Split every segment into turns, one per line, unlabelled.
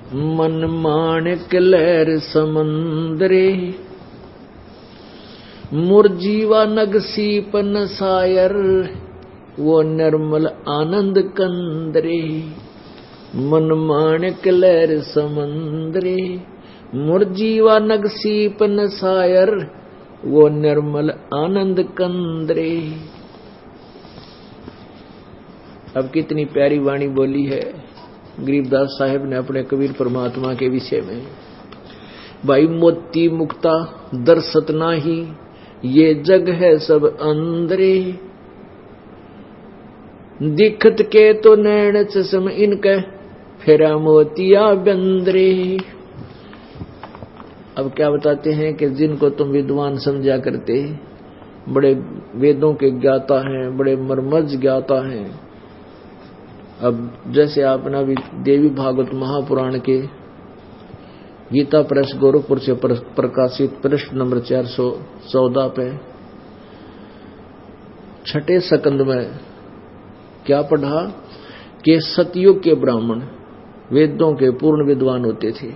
मन माणिक लहर समंदरे, मुरजीवा नग सीपन सायर, वो निर्मल आनंद कंदरे। मन माणिक लहर समंदरे, मुरजीवा नग सीपन सायर, वो निर्मल आनंद कंदरे। अब कितनी प्यारी वाणी बोली है गरीबदास साहेब ने अपने कबीर परमात्मा के विषय में। भाई मोती मुक्ता दर्शत नाही, ये जग है सब अंदरे, दिखत के तो नैन चश्म इनके, फेरा मोतिया बंदरे। अब क्या बताते हैं कि जिनको तुम विद्वान समझा करते, बड़े वेदों के ज्ञाता हैं, बड़े मर्मज्ञ ज्ञाता हैं। अब जैसे आपने अभी देवी भागवत महापुराण के गीता प्रेस गोरखपुर से प्रकाशित पृष्ठ नंबर 414 पे छठे सकंद में क्या पढ़ा कि सतयुग के ब्राह्मण वेदों के पूर्ण विद्वान होते थे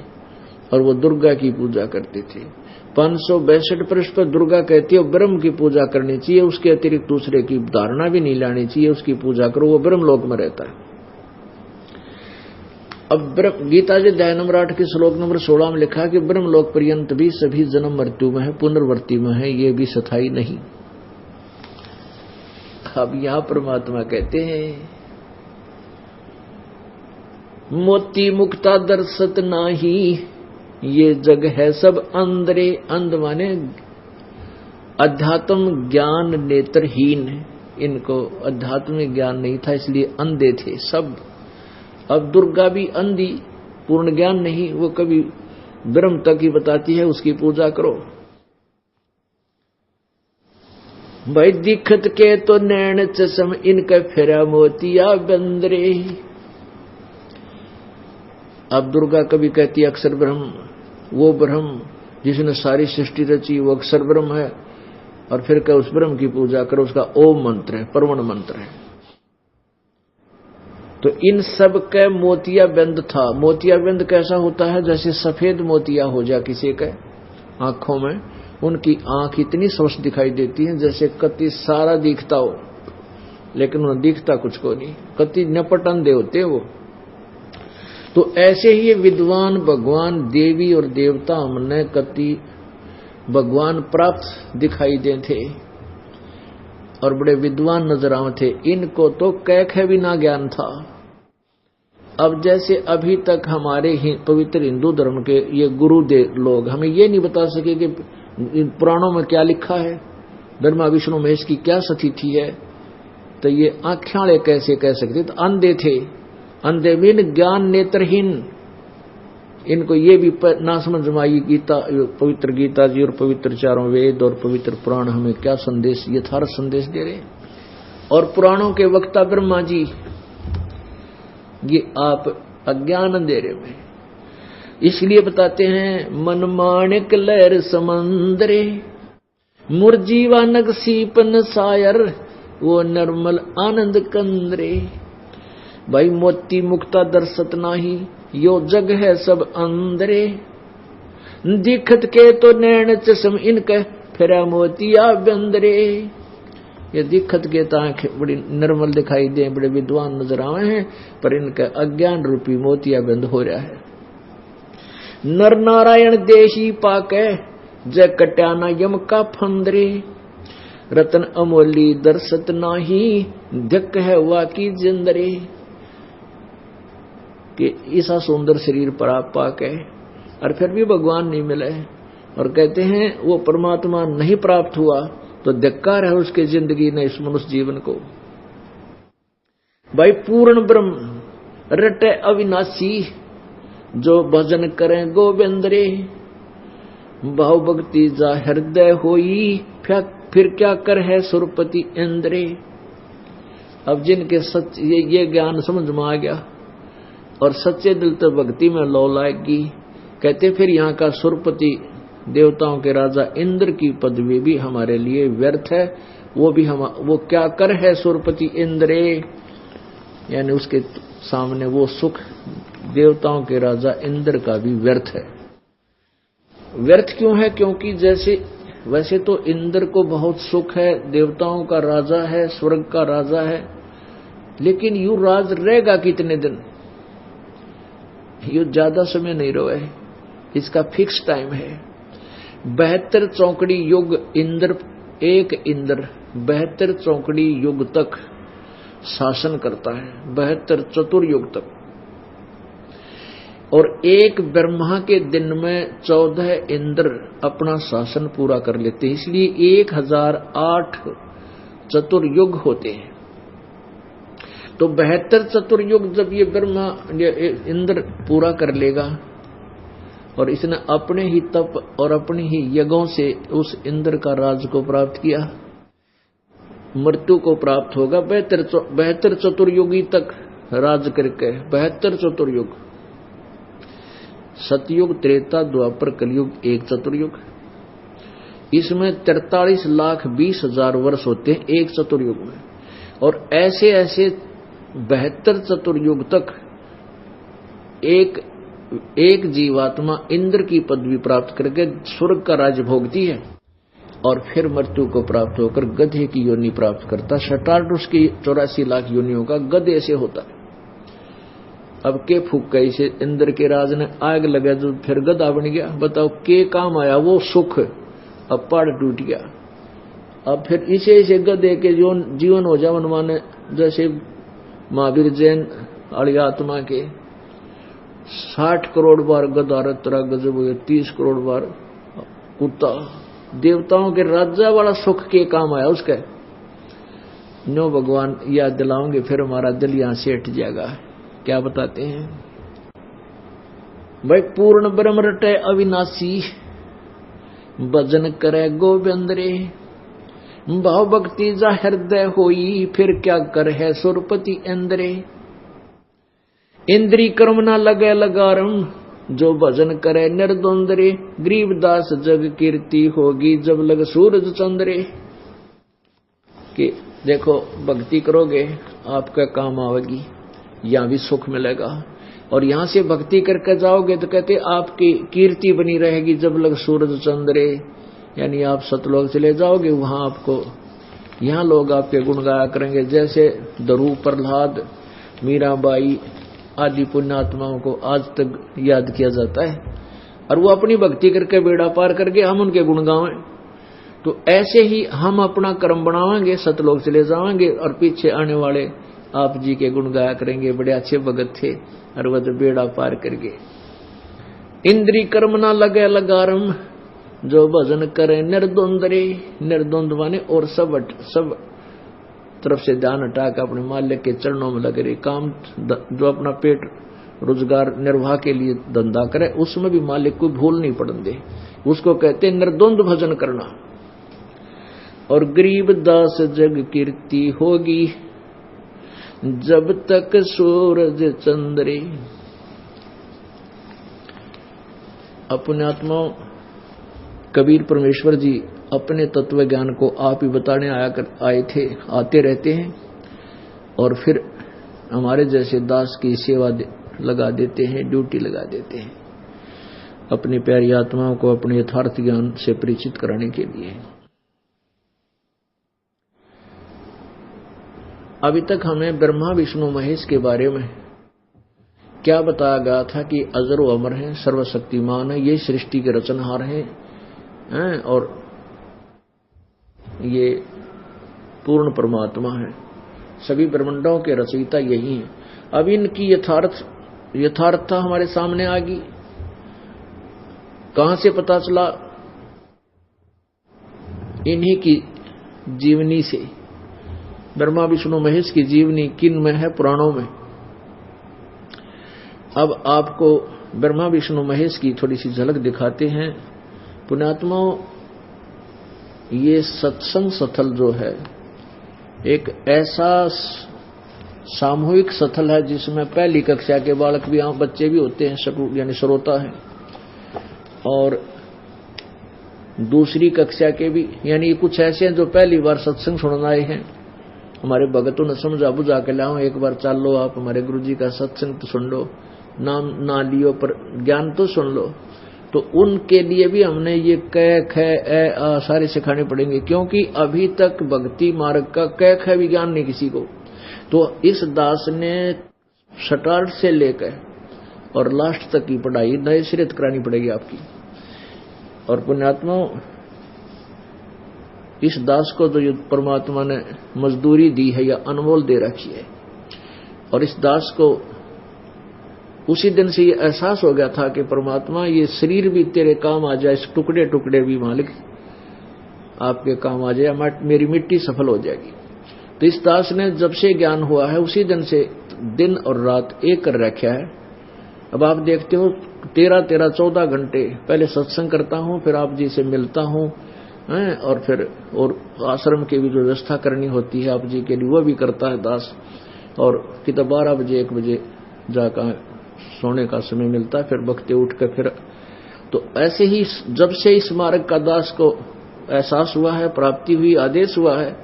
और वो दुर्गा की पूजा करते थे। 562 पृष्ठ पर दुर्गा कहती है ब्रह्म की पूजा करनी चाहिए, उसके अतिरिक्त दूसरे की धारणा भी नहीं लानी चाहिए, उसकी पूजा करो, वो ब्रह्म लोक में रहता है। अब गीता जी अध्याय नंबर 8 के श्लोक नंबर 16 में लिखा कि ब्रह्म लोक पर्यंत भी सभी जन्म मृत्यु में है, पुनर्वर्ती में है, ये भी स्थायी नहीं। अब यहां परमात्मा कहते हैं मोती मुक्ता दर्शत नाही, ये जग है सब अंदरे। अंध माने अध्यात्म ज्ञान नेत्रहीन, इनको अध्यात्मिक ज्ञान नहीं था इसलिए अंधे थे सब। अब दुर्गा भी अंधी, पूर्ण ज्ञान नहीं, वो कभी ब्रह्म तक ही बताती है, उसकी पूजा करो। भाई दिखत के तो नैन चश्म इनका, फेरा मोतिया बंदरे। अब दुर्गा कभी कहती है अक्षर ब्रह्म, वो ब्रह्म जिसने सारी सृष्टि रची वो अक्षर ब्रह्म है, और फिर क्या उस ब्रह्म की पूजा करो, उसका ओम मंत्र है, परवण मंत्र है। तो इन सब के मोतिया बिंद था। मोतिया बिंद कैसा होता है? जैसे सफेद मोतिया हो जा किसी के आंखों में, उनकी आंख इतनी स्वस्थ दिखाई देती है जैसे कति सारा दिखता हो, लेकिन उन्हें दिखता कुछ को नहीं, कति नपट अंधे होते वो। तो ऐसे ही ये विद्वान भगवान देवी और देवता हमने कति भगवान प्राप्त दिखाई दे थे और बड़े विद्वान नजर आवे थे, इनको तो कैख भी ना ज्ञान था। अब जैसे अभी तक हमारे पवित्र हिंदू धर्म के ये गुरुदेव लोग हमें ये नहीं बता सके कि पुराणों में क्या लिखा है, ब्रह्मा विष्णु महेश की क्या स्थिति है, तो ये आँखें कैसे कह सकते? तो अंधे थे, अंधे मीन ज्ञान नेत्रहीन। इनको ये भी ना समझ में आई गीता, पवित्र गीता जी और पवित्र चारों वेद और पवित्र पुराण हमें क्या संदेश, यथार्थ संदेश दे रहे। और पुराणों के वक्ता ब्रह्मा जी ये आप अज्ञान अंधेरे में, इसलिए बताते हैं मन माणिक लहर समंदरे, मुरजीवा नग सीपन सायर, वो निर्मल आनंद कंदरे। भाई मोती मुक्ता दर्शत नाही, यो जग है सब अंदरे, दिखत के तो नैन चश्म इनके, फेरा मोतिया बंदरे। ये दिखत के तो आंखें बड़ी निर्मल दिखाई दे, बड़े विद्वान नजर आवे हैं, पर इनका अज्ञान रूपी मोतिया बंद हो रहा है। नर नारायण देशी पाके, जय कट्याना यम का फंदरे, रतन अमोली दर्शत नाही, धक है वाकी जिंदरे। कि ऐसा सुंदर शरीर पर आप पाके और फिर भी भगवान नहीं मिले, और कहते हैं वो परमात्मा नहीं प्राप्त हुआ, तो धिक्कार है उसके जिंदगी ने, इस मनुष्य जीवन को। भाई पूर्ण ब्रह्म रटे अविनाशी, जो भजन करें गोविंदरे, भाव भक्ति जा हृदय होई, फिर क्या कर है सुरपति इंद्रे। अब जिनके सच ये ज्ञान समझ में आ गया और सच्चे दिल तो भक्ति में लौ लाएगी, कहते फिर यहाँ का सुरपति देवताओं के राजा इंद्र की पदवी भी हमारे लिए व्यर्थ है। वो भी वो क्या कर है सुरपति इंद्रे, यानी उसके सामने वो सुख देवताओं के राजा इंद्र का भी व्यर्थ है। व्यर्थ क्यों है? क्योंकि वैसे तो इंद्र को बहुत सुख है, देवताओं का राजा है, स्वर्ग का राजा है, लेकिन यू राज रहेगा कितने दिन? यू ज्यादा समय नहीं रहे, इसका फिक्स टाइम है। 72 चौकड़ी युग इंद्र, एक इंद्र 72 चौकड़ी युग तक शासन करता है, 72 चतुर्युग तक। और एक ब्रह्मा के दिन में 14 इंद्र अपना शासन पूरा कर लेते हैं, इसलिए 1008 चतुर्युग होते हैं। तो 72 चतुर्युग जब ये ब्रह्मा इंद्र पूरा कर लेगा, और इसने अपने ही तप और अपने ही यज्ञों से उस इंद्र का राज को प्राप्त किया, मृत्यु को प्राप्त होगा। 72 चतुर्युगी तक राज करके, 72 चतुर्युग, सतयुग, त्रेता, द्वापर, कलयुग, एक चतुर्युग। इसमें 43,20,000 वर्ष होते हैं एक चतुर्युग में। और ऐसे ऐसे 72 चतुर्युग तक एक जीवात्मा इंद्र की पदवी प्राप्त करके स्वर्ग का राज्य भोगती है, और फिर मृत्यु को प्राप्त होकर गधे की योनि प्राप्त करता। शटार्डुस की 84 लाख योनियों का गधे से होता है। अब के फूक गई से इंद्र के राज ने आग लगा, जो फिर गधा बन गया। बताओ के काम आया वो सुख, अब पहाड़ टूट गया। अब फिर इसे गधे के जीवन हो जावन माने, जैसे महावीर जैन वाली आत्मा के 60 करोड़ बार गधा रतरा गजब हुए, 30 करोड़ बार कुत्ता। देवताओं के राजा वाला सुख के काम आया उसका। नो भगवान याद दिलाओगे फिर हमारा दिल यहां से हट जाएगा। क्या बताते हैं भाई? पूर्ण ब्रह्म रटे अविनाशी, भजन करे गोविंद रे, भाव भक्ति जा हृदय होई, फिर क्या कर है सुरपति इंद्रे। इंद्री कर्म ना लगे लगारम, जो भजन करे निर्द्वंद रे, गरीबदास जग कीर्ति होगी, जब लग सूरज चंद्रे। कि देखो भक्ति करोगे आपका काम आवेगी, यहां भी सुख मिलेगा, और यहां से भक्ति करके जाओगे तो कहते आपकी कीर्ति बनी रहेगी, जब लग सूरज चंद्रे। यानी आप सतलोक चले जाओगे, वहां आपको, यहां लोग आपके गुण गाया करेंगे। जैसे ध्रुव, प्रहलाद, मीराबाई आदि पुण्यात्माओं को आज तक याद किया जाता है, और वो अपनी भक्ति करके बेड़ा पार करके हम उनके गुण गावें। तो ऐसे ही हम अपना कर्म बनावेंगे, सतलोक चले जाएंगे, और पीछे आने वाले आप जी के गुण गाया करेंगे, बड़े अच्छे भगत थे, और वह तो बेड़ा पार करके। इंद्री कर्म ना लगे लगारम, जो भजन करे निर्द्वंद रे। निर्द्वंद माने और सब तरफ से ध्यान हटा के अपने मालिक के चरणों में लगे रहे। काम जो अपना पेट रोजगार निर्वाह के लिए धंधा करे, उसमें भी मालिक को भूल नहीं पड़ने दे, उसको कहते हैं निर्द्वंद भजन करना। और गरीब दास जग कीर्ति होगी, जब तक सूरज चंद्रे। अपने आत्माओं कबीर परमेश्वर जी अपने तत्व ज्ञान को आप ही बताने आते रहते हैं, और फिर हमारे जैसे दास की सेवा लगा देते हैं, ड्यूटी लगा देते हैं, अपनी प्यारी आत्माओं को अपने यथार्थ ज्ञान से परिचित कराने के लिए। अभी तक हमें ब्रह्मा विष्णु महेश के बारे में क्या बताया गया था कि अजर व अमर हैं, सर्वशक्तिमान है, ये सृष्टि के रचनहार हैं, और ये पूर्ण परमात्मा है, सभी ब्रह्मांडों के रचयिता यही हैं। अब इनकी यथार्थता हमारे सामने आ गई। कहां से पता चला? इन्हीं की जीवनी से। ब्रह्मा विष्णु महेश की जीवनी किन में है? पुराणों में। अब आपको ब्रह्मा विष्णु महेश की थोड़ी सी झलक दिखाते हैं। पुण्यात्माओं, ये सत्संग स्थल जो है एक ऐसा सामूहिक स्थल है जिसमें पहली कक्षा के बालक भी, बच्चे भी होते हैं, यानी श्रोता हैं, और दूसरी कक्षा के भी, यानी कुछ ऐसे हैं जो पहली बार सत्संग सुनने आए हैं। हमारे भगतों ने समझा बुझा के लाओ, एक बार चल लो आप हमारे गुरुजी का सत्संग तो सुन लो, नाम ना लियो पर ज्ञान तो सुन लो, तो उनके लिए भी हमने ये क ख ए आ सारे सिखाने पड़ेंगे, क्योंकि अभी तक भक्ति मार्ग का क ख भी ज्ञान नहीं किसी को। तो इस दास ने स्टार्ट से लेकर और लास्ट तक की पढ़ाई नए सिरे करानी पड़ेगी आपकी। और पुण्यात्मा, इस दास को तो ये परमात्मा ने मजदूरी दी है या अनमोल दे रखी है, और इस दास को उसी दिन से ये एहसास हो गया था कि परमात्मा ये शरीर भी तेरे काम आ जाए, इस टुकड़े टुकड़े भी मालिक आपके काम आ जाए, मेरी मिट्टी सफल हो जाएगी। तो इस दास ने जब से ज्ञान हुआ है उसी दिन से दिन और रात एक कर रखा है। अब आप देखते हो 13-14 घंटे पहले सत्संग करता हूं, फिर आप जी से मिलता हूं, और फिर और आश्रम की भी जो व्यवस्था करनी होती है आप जी के लिए वो भी करता है दास। और कितना 12 बजे 1 बजे जाकर सोने का समय मिलता है, फिर बखते उठ कर फिर। तो ऐसे ही जब से इस मार्ग का दास को एहसास हुआ है, प्राप्ति हुई, आदेश हुआ है,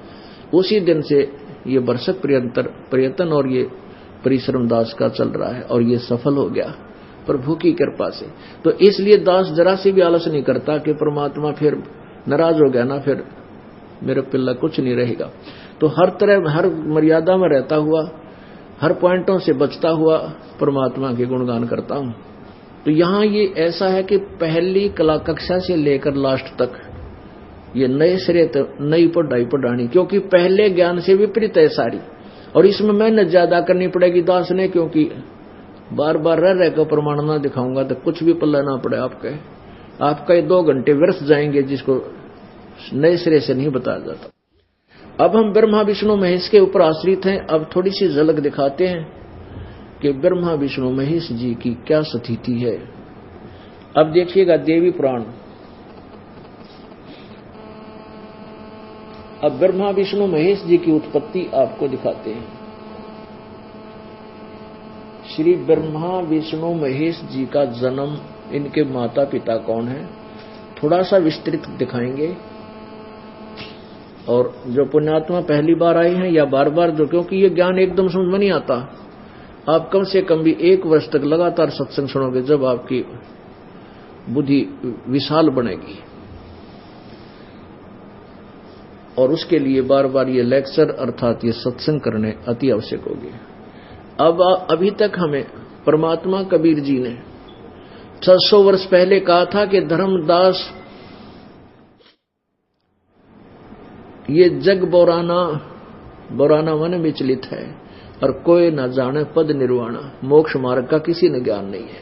उसी दिन से ये बरसक प्रयत्न और ये परिश्रम दास का चल रहा है, और ये सफल हो गया प्रभु की कृपा से। तो इसलिए दास जरा से भी आलस नहीं करता कि परमात्मा फिर नाराज हो गया ना, फिर मेरा पिल्ला कुछ नहीं रहेगा। तो हर तरह हर मर्यादा में रहता हुआ, हर पॉइंटों से बचता हुआ परमात्मा के गुणगान करता हूं। तो यहां ये ऐसा है कि पहली कला कक्षा से लेकर लास्ट तक ये नए सिरे नई पढ़ाई पढ़ानी, क्योंकि पहले ज्ञान से विपरीत है सारी, और इसमें मेहनत ज्यादा करनी पड़ेगी दास ने, क्योंकि बार बार रह कर प्रमाण ना दिखाऊंगा तो कुछ भी पल्ला ना पड़े आपका ये 2 घंटे व्यर्थ जाएंगे, जिसको नए सिरे से नहीं बताया जाता। अब हम ब्रह्मा विष्णु महेश के ऊपर आश्रित हैं। अब थोड़ी सी झलक दिखाते हैं कि ब्रह्मा विष्णु महेश जी की क्या स्थिति है। अब देखिएगा देवी पुराण। अब ब्रह्मा विष्णु महेश जी की उत्पत्ति आपको दिखाते हैं। श्री ब्रह्मा विष्णु महेश जी का जन्म, इनके माता पिता कौन है, थोड़ा सा विस्तृत दिखाएंगे। और जो पुण्यात्मा पहली बार आए हैं या बार बार जो, क्योंकि ये ज्ञान एकदम समझ में नहीं आता, आप कम से कम भी 1 वर्ष तक लगातार सत्संग सुनोगे, जब आपकी बुद्धि विशाल बनेगी। और उसके लिए बार बार ये लेक्चर अर्थात ये सत्संग करने अति आवश्यक होगी। अब अभी तक हमें परमात्मा कबीर जी ने 600 वर्ष पहले कहा था कि धर्मदास ये जग बोराना मन विचलित है, और कोई न जाने पद निर्वाणा, मोक्ष मार्ग का किसी ने ज्ञान नहीं है।